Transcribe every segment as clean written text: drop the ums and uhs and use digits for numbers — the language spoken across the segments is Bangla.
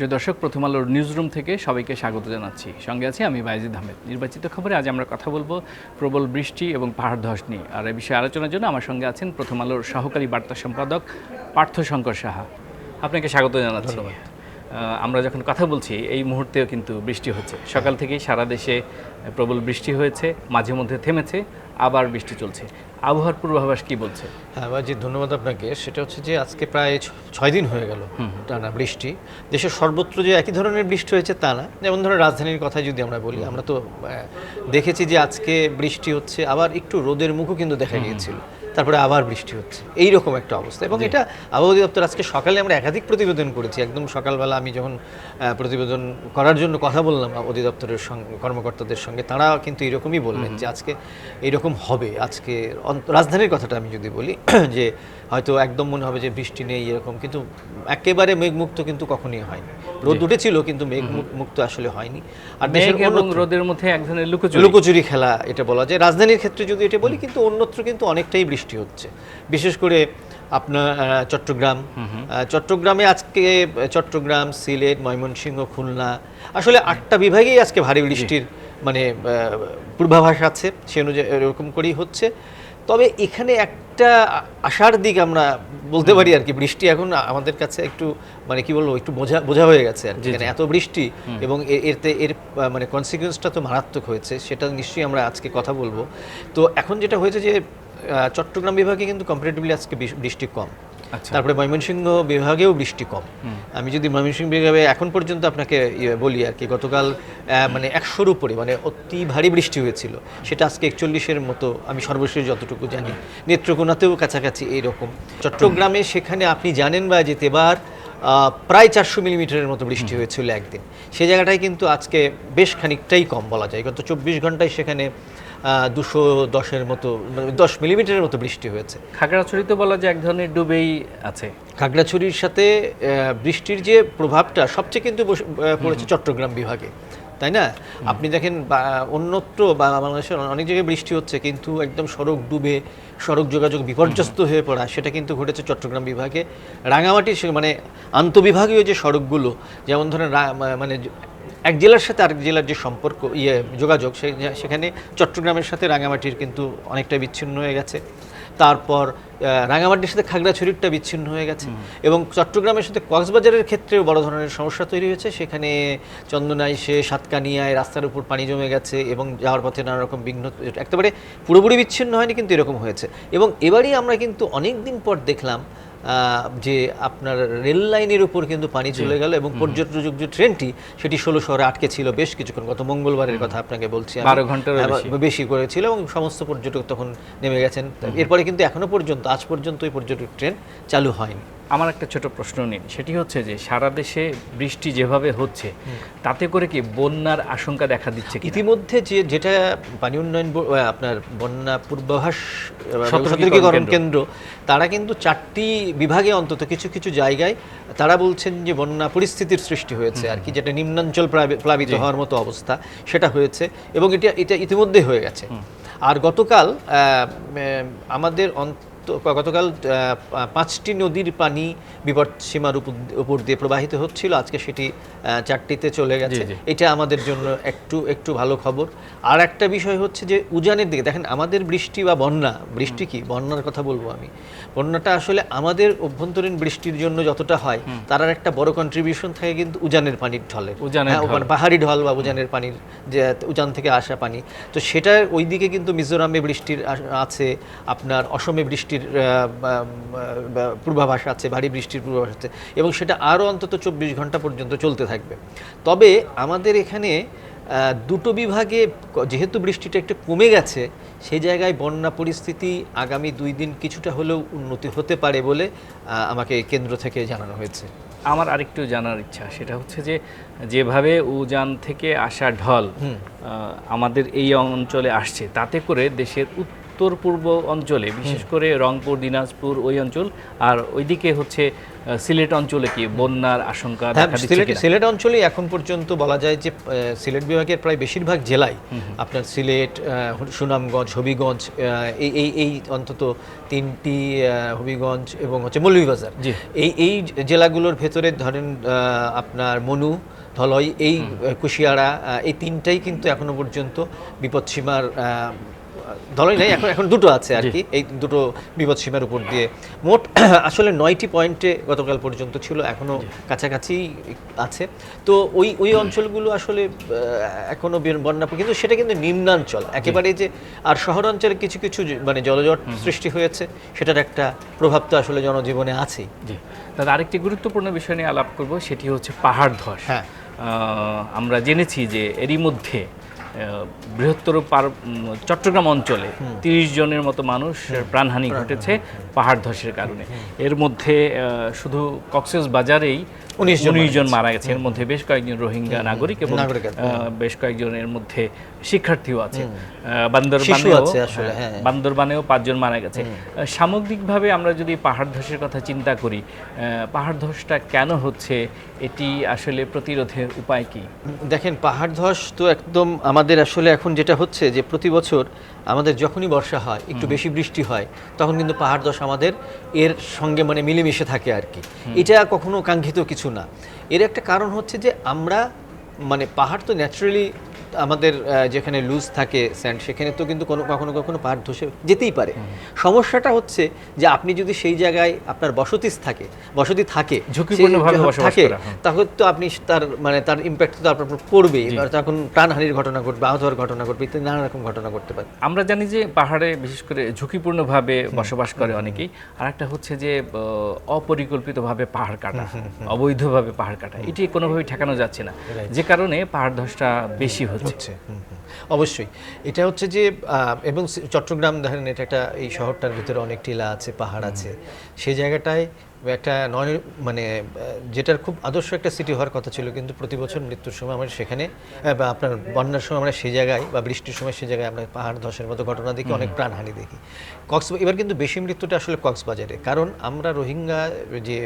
সুপ্রিয় দর্শক, প্রথম আলোর নিউজরুম থেকে সবাইকে স্বাগত জানাচ্ছি। সঙ্গে আছি আমি বায়েজিদ আহমেদ। নির্বাচিত খবরে আজ আমরা কথা বলবো প্রবল বৃষ্টি এবং পাহাড় ধস নিয়ে। আর এই বিষয়ে আলোচনার জন্য আমার সঙ্গে আছেন প্রথম আলোর সহকারী বার্তা সম্পাদক পার্থশঙ্কর সাহা। আপনাকে স্বাগত জানাচ্ছি। আমরা যখন কথা বলছি এই মুহূর্তেও কিন্তু বৃষ্টি হচ্ছে। সকাল থেকেই সারা দেশে প্রবল বৃষ্টি হয়েছে, মাঝে মধ্যে থেমেছে, আবার বৃষ্টি চলছে। আবহাওয়ার পূর্বাভাস কি বলছে? হ্যাঁ বাজি, ধন্যবাদ আপনাকে। সেটা হচ্ছে যে আজকে প্রায় 6 দিন হয়ে গেল টানা বৃষ্টি। দেশের সর্বত্র যে একই ধরনের বৃষ্টি হয়েছে তা না। যেমন ধরুন রাজধানীর কথা যদি আমরা বলি, আমরা তো দেখেছি যে আজকে বৃষ্টি হচ্ছে, আবার একটু রোদের মুখও কিন্তু দেখা গিয়েছিল, তারপরে আবার বৃষ্টি হচ্ছে, এইরকম একটা অবস্থা। এবং এটা আবহাওয়া অধিদপ্তর আজকে সকালে আমরা একাধিক প্রতিবেদন করেছি। একদম সকালবেলা আমি যখন প্রতিবেদন করার জন্য কথা বললাম অধিদপ্তরের সঙ্গে, কর্মকর্তাদের সঙ্গে, তারা কিন্তু এরকমই বললেন যে আজকে এইরকম হবে। আজকে রাজধানীর কথাটা আমি যদি বলি যে হয়তো একদম মনে হবে যে বৃষ্টি নেই এরকম, কিন্তু একেবারে মেঘমুক্ত কিন্তু কখনোই হয়নি। রোদ উঠেছিল কিন্তু মেঘমুক্ত আসলে হয়নি। আর দেশের রোদের মধ্যে এক ধরনের লুকোচুরি খেলা এটা বলা যায়। রাজধানীর ক্ষেত্রে যদি এটা বলি, কিন্তু অন্যত্র কিন্তু অনেকটাই বৃষ্টি হচ্ছে। বিশেষ করে আপনার চট্টগ্রামে আজকে চট্টগ্রাম, সিলেট, ময়মনসিংহ, খুলনা, আসলে 8টা বিভাগেই আজকে ভারী বৃষ্টির মানে পূর্বাভাস আছে। সে অনুযায়ী এরকম করেই হচ্ছে। তবে এখানে একটা আশার দিক আমরা বলতে পারি আর কি। বৃষ্টি এখন আমাদের কাছে একটু মানে কি বলবো, একটু বোঝা হয়ে গেছে আর কি। এত বৃষ্টি এবং এর মানে কনসিকুয়েন্সটা তো মারাত্মক হয়েছে, সেটা নিশ্চয়ই আমরা আজকে কথা বলবো। তো এখন যেটা হয়েছে যে চট্টগ্রাম বিভাগে কিন্তু কম্পারেটিভলি আজকে বৃষ্টি কম। তারপরে ময়মনসিংহ বিভাগেও বৃষ্টি কম। আমি যদি ময়মনসিংহ বিভাগে এখন পর্যন্ত আপনাকে বলি আর কি, গতকাল মানে 100-র উপরে মানে অতি ভারী বৃষ্টি হয়েছিল। সেটা আজকে 41-এর মতো আমি সর্বশেষ যতটুকু জানি। নেত্রকোনাতেও কাছাকাছি এইরকম। চট্টগ্রামে সেখানে আপনি জানেন বা যেতে এবার প্রায় 400 মিলিমিটারের মতো বৃষ্টি হয়েছিল একদিন। সেই জায়গাটায় কিন্তু আজকে বেশ খানিকটাই কম বলা যায়। গত 24 ঘন্টায় সেখানে 210-এর মতো 10 মিলিমিটারের মতো বৃষ্টি হয়েছে। খাগড়াছড়িতে বলা যায় এক ধরনের ডুবেই আছে। খাগড়াছড়ির সাথে বৃষ্টির যে প্রভাবটা সবচেয়ে কিন্তু পড়েছে চট্টগ্রাম বিভাগে, তাই না? আপনি দেখেন অন্যত্র বা বাংলাদেশের অনেক জায়গায় বৃষ্টি হচ্ছে, কিন্তু একদম সড়ক ডুবে সড়ক যোগাযোগ বিপর্যস্ত হয়ে পড়া, সেটা কিন্তু ঘটেছে চট্টগ্রাম বিভাগে। রাঙামাটির মানে আন্তঃবিভাগীয় যে সড়কগুলো, যেমন ধরেন মানে এক জেলার সাথে আরেক জেলার যে সম্পর্ক যোগাযোগ, সেখানে চট্টগ্রামের সাথে রাঙামাটির কিন্তু অনেকটা বিচ্ছিন্ন হয়ে গেছে। তারপর রাঙামাটির সাথে খাগড়াছড়িরটা বিচ্ছিন্ন হয়ে গেছে। এবং চট্টগ্রামের সাথে কক্সবাজারের ক্ষেত্রেও বড় ধরনের সমস্যা তৈরি হয়েছে। সেখানে চন্দনাইশে, সাতকানিয়ায় রাস্তার উপর পানি জমে গেছে এবং যাওয়ার পথে নানা রকম বিঘ্ন, একেবারে পুরোপুরি বিচ্ছিন্ন হয়নি কিন্তু এরকম হয়েছে। এবং এবারই আমরা কিন্তু অনেক দিন পর দেখলাম যে আপনার রেল লাইনের উপর কিন্তু পানি চলে গেল এবং পর্যটক যে ট্রেনটি, সেটি 16 শহরে আটকে ছিল বেশ কিছুক্ষণ। গত মঙ্গলবারের কথা আপনাকে বলছি, 12 ঘন্টার বেশি করেছিল এবং সমস্ত পর্যটক তখন নেমে গেছেন। এরপরে কিন্তু এখনো পর্যন্ত আজ পর্যন্ত ওই পর্যটক ট্রেন চালু হয়নি। আমার একটা ছোট প্রশ্ন নিন, সেটি হচ্ছে যে সারা দেশে বৃষ্টি যেভাবে হচ্ছে তাতে করে কি বন্যার আশঙ্কা দেখা দিচ্ছে? ইতিমধ্যে যেটা পানি উন্নয়ন আপনার বন্যা পূর্বাভাস সতর্কীকরণ কেন্দ্র, তারা কিন্তু 4টি বিভাগে অন্তত কিছু কিছু জায়গায় তারা বলছেন যে বন্যা পরিস্থিতির সৃষ্টি হয়েছে আর কি, যেটা নিম্নাঞ্চল প্লাবিত হওয়ার মতো অবস্থা সেটা হয়েছে এবং এটা ইতিমধ্যে হয়ে গেছে। আর গতকাল আমাদের গতকাল 5টি নদীর পানি বিপদসীমার উপর দিয়ে প্রবাহিত হচ্ছিল, আজকে সেটি 4টিতে চলে গেছে। এটা আমাদের জন্য একটু ভালো খবর। আর একটা বিষয় হচ্ছে যে উজানের দিকে দেখেন, আমাদের বৃষ্টি বা বৃষ্টি কি বন্যার কথা বলবো আমি, বন্যাটা আসলে আমাদের অভ্যন্তরীণ বৃষ্টির জন্য যতটা হয়, তার একটা বড় কন্ট্রিবিউশন থাকে কিন্তু উজানের পানির ঢলের, পাহাড়ি ঢল বা উজানের পানির, যে উজান থেকে আসা পানি। তো সেটা ওই দিকে কিন্তু মিজোরামে বৃষ্টির আছে, আপনার অসমে বৃষ্টির পূর্বাভাস আছে, ভারী বৃষ্টির পূর্বাভাস আছে এবং সেটা আরও অন্তত 24 ঘন্টা পর্যন্ত চলতে থাকবে। তবে আমাদের এখানে দুটো বিভাগে যেহেতু বৃষ্টিটা একটু কমে গেছে, সেই জায়গায় বন্যা পরিস্থিতি আগামী 2 দিন কিছুটা হলেও উন্নতি হতে পারে বলে আমাকে কেন্দ্র থেকে জানানো হয়েছে। আমার আরেকটু জানার ইচ্ছা, সেটা হচ্ছে যে যেভাবে উজান থেকে আসা ঢল আমাদের এই অঞ্চলে আসছে, তাতে করে দেশের উত্তর পূর্ব অঞ্চলে বিশেষ করে রংপুর, দিনাজপুর ওই অঞ্চল, আর ওইদিকে হচ্ছে সিলেট অঞ্চলে কি বন্যার আশঙ্কা দেখা দিচ্ছে কিনা? সিলেট অঞ্চলে এখন পর্যন্ত বলা যায় যে সিলেট বিভাগের প্রায় বেশিরভাগ জেলায় আপনার সিলেট, সুনামগঞ্জ, হবিগঞ্জ, এই অন্তত 3টি হবিগঞ্জ এবং হচ্ছে মৌলভীবাজার, এই জেলাগুলোর ভেতরে ধরেন আপনার মনু, ধলই, এই কুশিয়ারা, এই 3টাই কিন্তু এখনো পর্যন্ত বিপদসীমার ধলই নেই, এখন দুটো আছে আর কি, এই দুটো বিপদসীমার উপর দিয়ে মোট আসলে 9টি পয়েন্টে গতকাল পর্যন্ত ছিল, এখনো কাছাকাছি আছে। তো ওই অঞ্চলগুলো আসলে এখনো বন্যা, কিন্তু সেটা কিন্তু নিম্নাঞ্চল একেবারে, যে আর শহর অঞ্চলে কিছু কিছু মানে জলজট সৃষ্টি হয়েছে, সেটার একটা প্রভাব তো আসলে জনজীবনে আছেই। জি, তাহলে আরেকটি গুরুত্বপূর্ণ বিষয় নিয়ে আলাপ করব, সেটি হচ্ছে পাহাড় ধস। হ্যাঁ, আমরা জেনেছি যে এরই মধ্যে বৃহত্তর চট্টগ্রাম অঞ্চলে 30 জনের মতো মানুষ প্রাণহানি ঘটেছে পাহাড় ধসের কারণে। এর মধ্যে শুধু কক্সবাজারেই 19 জন মারা গেছে, এর মধ্যে বেশ কয়েকজন রোহিঙ্গা নাগরিক এবং বেশ কয়েকজনের মধ্যে শিক্ষার্থীও আছে। বান্দরবানেও 5 জন মারা গেছে। সামগ্রিকভাবে আমরা যদি পাহাড় ধসের কথা চিন্তা করি, পাহাড় ধসটা কেন হচ্ছে, এটি আসলে প্রতিরোধের উপায় কি? দেখেন, পাহাড় ধস তো একদম আমাদের আসলে এখন যেটা হচ্ছে যে প্রতি বছর আমাদের যখনই বর্ষা হয়, একটু বেশি বৃষ্টি হয়, তখন কিন্তু পাহাড় ধস আমাদের এর সঙ্গে মানে মিলেমিশে থাকে আর কি। এটা কখনো কাঙ্ক্ষিত কিছু না। এর একটা কারণ হচ্ছে যে আমরা মানে পাহাড় তো ন্যাচারালি আমাদের যেখানে লুজ থাকে স্যান্ড, সেখানে তো কিন্তু কখনো কখনো পাহাড় ধসে যেতেই পারে। সমস্যাটা হচ্ছে যে আপনি যদি সেই জায়গায় আপনার বসতি থাকে ঝুঁকিপূর্ণভাবে বসবাস করা, তাহলে তো আপনি তার ইম্প্যাক্ট তো আপনার পড়বেই, তখন প্রাণহানির ঘটনা ঘটবে, আহত হওয়ার ঘটনা ঘটবে, ইত্যাদি নানা রকম ঘটনা ঘটতে পারে। আমরা জানি যে পাহাড়ে বিশেষ করে ঝুঁকিপূর্ণভাবে বসবাস করে অনেকেই, আর একটা হচ্ছে যে অপরিকল্পিতভাবে পাহাড় কাটা, অবৈধভাবে পাহাড় কাটা, এটি কোনোভাবেই ঠেকানো যাচ্ছে না, যে কারণে পাহাড় ধসটা বেশি হচ্ছে। অবশ্যই এটা হচ্ছে যে এবং চট্টগ্রাম ধরেন, এটা একটা এই শহরটার ভিতরে অনেক টিলা আছে, পাহাড় আছে, সেই জায়গাটায় একটা মানে যেটার খুব আদর্শ একটা সিটি হওয়ার কথা ছিল, কিন্তু প্রতি বছর মৃত্যুর সময় আমরা সেখানে বা আপনার বন্যার সময় আমরা সেই জায়গায় বা বৃষ্টির সময় সেই জায়গায় আমরা পাহাড় ধসের মতো ঘটনা দেখি, অনেক প্রাণহানি দেখি। এবার কিন্তু বেশি মৃত্যুটা আসলে কক্সবাজারে, কারণ আমরা রোহিঙ্গা যে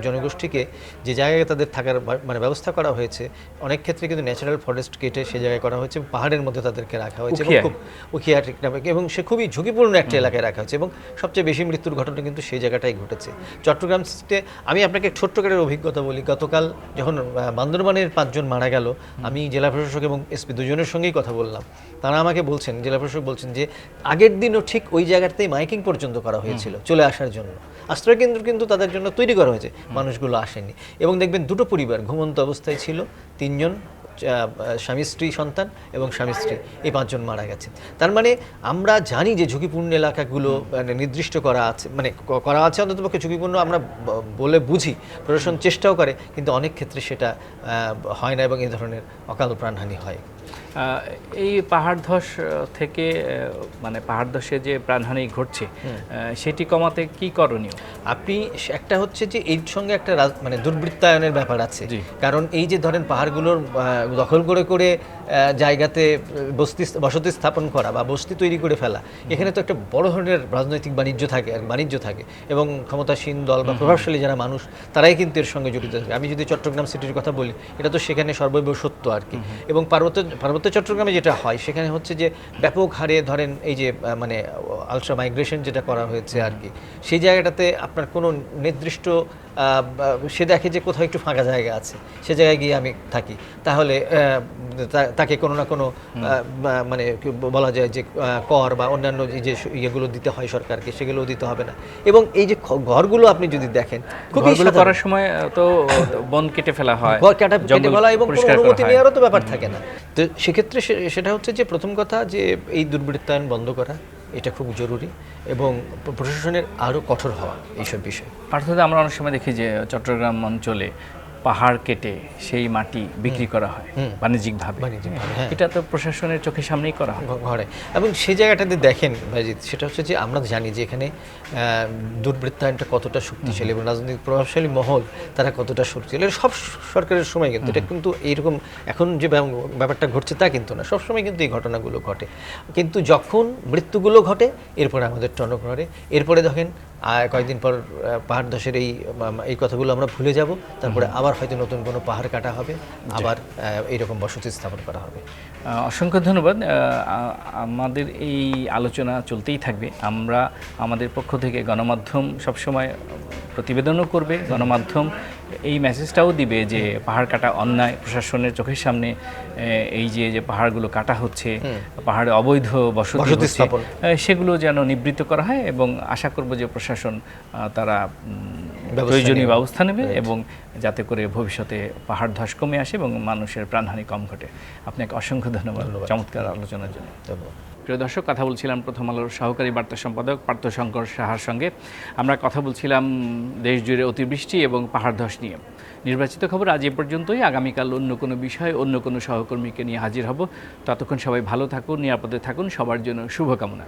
জনগোষ্ঠীকে যে জায়গায় তাদের থাকার মানে ব্যবস্থা করা হয়েছে, অনেক ক্ষেত্রে কিন্তু ন্যাচারাল ফরেস্ট কেটে সেই জায়গায় করা হয়েছে, পাহাড়ের মধ্যে তাদেরকে রাখা হয়েছে, এবং খুব উখিয়াটিক নামে, এবং সে খুবই ঝুঁকিপূর্ণ একটা এলাকায় রাখা হয়েছে, এবং সবচেয়ে বেশি মৃত্যুর ঘটনা কিন্তু সেই জায়গাটাই ঘটেছে। চট্টগ্রাম আমি আপনাকে ছোট্ট করে অভিজ্ঞতা বলি। গতকাল যখন বান্দরবানের 5 জন মারা গেল, আমি জেলা প্রশাসক এবং এসপি দুজনের সঙ্গেই কথা বললাম। তারা আমাকে বলছেন, জেলা প্রশাসক বলছেন যে আগের দিনও ঠিক ওই জায়গাতেই মাইকিং পর্যন্ত করা হয়েছিল চলে আসার জন্য, আশ্রয় কেন্দ্র কিন্তু তাদের জন্য তৈরি করা হয়েছে, মানুষগুলো আসেনি। এবং দেখবেন দুটো পরিবার ঘুমন্ত অবস্থায় ছিল, 3 জন, স্বামী স্ত্রী সন্তান এবং স্বামী স্ত্রী, এই 5 জন মারা গেছে। তার মানে আমরা জানি যে ঝুঁকিপূর্ণ এলাকাগুলো মানে নির্দিষ্ট করা আছে, মানে করা আছে অন্ততপক্ষে ঝুঁকিপূর্ণ আমরা বলে বুঝি, প্রশাসন চেষ্টাও করে, কিন্তু অনেক ক্ষেত্রে সেটা হয় না এবং এই ধরনের অকাল প্রাণহানি হয়। এই পাহাড় ধস থেকে মানে পাহাড় ধসে যে প্রাণহানি ঘটছে, সেটি কমাতে কি করণীয়? আপনি একটা হচ্ছে যে এর সঙ্গে একটা মানে দুর্বৃত্তায়নের ব্যাপার আছে, কারণ এই যে ধরেন পাহাড়গুলোর দখল করে করে জায়গাতে বসতি স্থাপন করা বা বস্তি তৈরি করে ফেলা, এখানে তো একটা বড় ধরনের রাজনৈতিক বাণিজ্য থাকে এবং ক্ষমতাসীন দল বা প্রভাবশালী যারা মানুষ, তারাই কিন্তু এর সঙ্গে জড়িত থাকে। আমি যদি চট্টগ্রাম সিটির কথা বলি, এটা তো সেখানে সর্বৈব সত্য আর কি। এবং পার্বত্য চট্টগ্রামে যেটা হয়, সেখানে হচ্ছে যে ব্যাপক হারে ধরেন এই যে মানে আলট্রা মাইগ্রেশন যেটা করা হয়েছে আর কি, সেই জায়গাটাতে আপনার কোনো নির্দিষ্ট সে দেখে যে কোথাও একটু ফাঁকা জায়গা আছে, সে জায়গায় গিয়ে আমি থাকি, তাহলে তাকে কোনো না কোনো মানে বলা যায় যে কর বা অন্যান্য যে ইয়েগুলো দিতে হয় সরকারকে, সেগুলোও দিতে হবে না। এবং এই যে ঘরগুলো আপনি যদি দেখেন, খুবই করার সময় তো বন কেটে ফেলা হয়, কেটে ফেলা, এবং কোনো অনুমতি নেওয়ারও তো ব্যাপার থাকে না। তো সেক্ষেত্রে সেটা হচ্ছে যে প্রথম কথা যে এই দুর্বৃত্তায়ন বন্ধ করা, এটা খুব জরুরি, এবং প্রশাসনের আরও কঠোর হওয়া এইসব বিষয়ে। অর্থাৎ আমরা অনেক সময় দেখি যে চট্টগ্রাম অঞ্চলে পাহাড় কেটে সেই মাটি বিক্রি করা হয় বাণিজ্যিকভাবে। হ্যাঁ। এটা তো প্রশাসনের চোখের সামনেই করা হয়। ঘরে এবং সেই জায়গাটাতে দেখেন ভাইজিৎ, সেটা হচ্ছে যে আমরা জানি যে এখানে দুর্বৃত্তায়নটা কতটা শক্তিশালী এবং রাজনৈতিক প্রভাবশালী মহল তারা কতটা শক্তিশালী। এটা সব সরকারের সময় কিন্তু এটা কিন্তু এইরকম এখন যে ব্যাপারটা ঘটছে তা কিন্তু না, সবসময় কিন্তু এই ঘটনাগুলো ঘটে। কিন্তু যখন মৃত্যুগুলো ঘটে এরপরে আমাদের টনক নড়ে, এরপরে দেখেন কয়েকদিন পর পাহাড় ধসের এই কথাগুলো আমরা ভুলে যাব, তারপরে আবার হয়তো নতুন কোনো পাহাড় কাটা হবে, আবার এইরকম বসতি স্থাপন করা হবে। অসংখ্য ধন্যবাদ। আমাদের এই আলোচনা চলতেই থাকবে। আমরা আমাদের পক্ষ থেকে গণমাধ্যম সবসময় প্রতিবেদনও করবে, গণমাধ্যম এই মেসেজটাও দিবে যে পাহাড় কাটা অন্যায়, প্রশাসনের চোখের সামনে এই যে পাহাড়গুলো কাটা হচ্ছে, পাহাড়ে অবৈধ বসতি স্থাপন, সেগুলো যেন নিবৃত্ত করা হয় এবং আশা করব যে প্রশাসন তারা প্রয়োজনীয় ব্যবস্থা নেবে এবং যাতে করে ভবিষ্যতে পাহাড় ধস কমে আসে এবং মানুষের প্রাণহানি কম ঘটে। আপনাকে অসংখ্য ধন্যবাদ চমৎকার আলোচনার জন্য। প্রিয় দর্শক, কথা বলছিলাম প্রথম আলোর সহকারী বার্তা সম্পাদক পার্থশঙ্কর সাহার সঙ্গে। আমরা কথা বলছিলাম দেশ জুড়ে অতিবৃষ্টি এবং পাহাড় ধস নিয়ে। নির্বাচিত খবর আজ এ পর্যন্তই। আগামীকাল অন্য কোনো বিষয়, অন্য কোনো সহকর্মীকে নিয়ে হাজির হব। ততক্ষণ সবাই ভালো থাকুন, নিরাপদে থাকুন। সবার জন্য শুভকামনা।